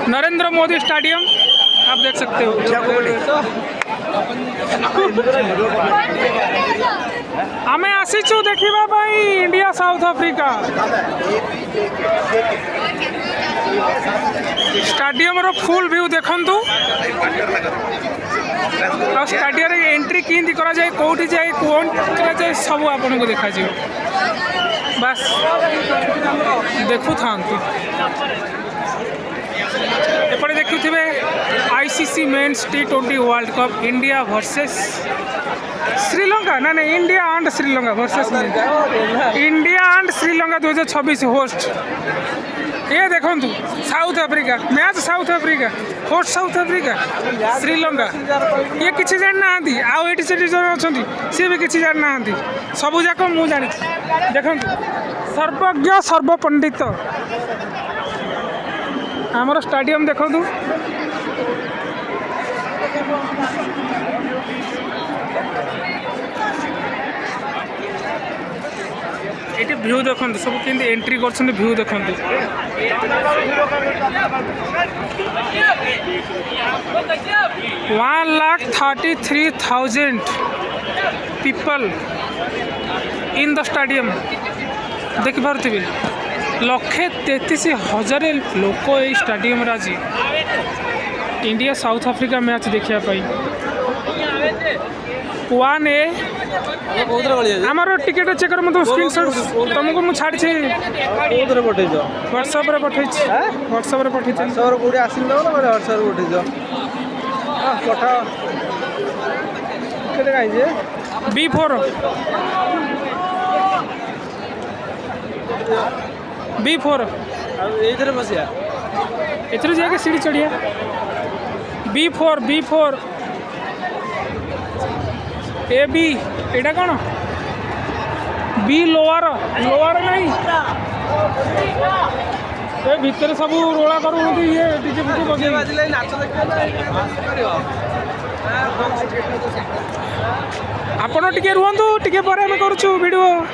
Narendra Modi stadium आप देख सकते हो। आम आसीचु देखा इंडिया साउथ अफ्रीका स्टेडियम रो फुल व्यू देखंतु और स्टेडियम एंट्री किंती करा जाए कोठी जाए कौन करा जाए सब आपन को देखा जाए बस देखु थांतु एपटे देखुथिबे ICC men's T20 world cup India versus Sri Lanka ना नहीं India and Sri Lanka versus India and Sri Lanka 2026 host ये देखो South Africa match South Africa host South Africa Sri Lanka ये किसी जान ना आउ ये अच्छा सी भी किसी जान ना सबू जाक मु जानी देखो सर्वज्ञ सर्वपंडित आमर स्टेडियम देखो ये व्यू देखो सब के एंट्री कर व्यू देखो 1,33,000 पीपल इन द स्टेडियम देखिपे 1,33,000 लोक ये स्टेडियम आज इंडिया साउथ अफ्रीका मैच देखापी 1A आमर टिकेट चेक कर मतलब स्क्रीनशॉट तुमको मुझे छाड़ी व्हाट्सएप रे पठे व्हाट्सएप रे पठे B4 बसिया एथरे जाके सीढ़ी चढ़िया B4 AB एटा कौन B लोअर नहीं ए भितर सब रोला करू ये डीजे फुटी बजे बाजिले नाच देखियो आपण टिके रुहंतु टिके पर हम करूछु वीडियो।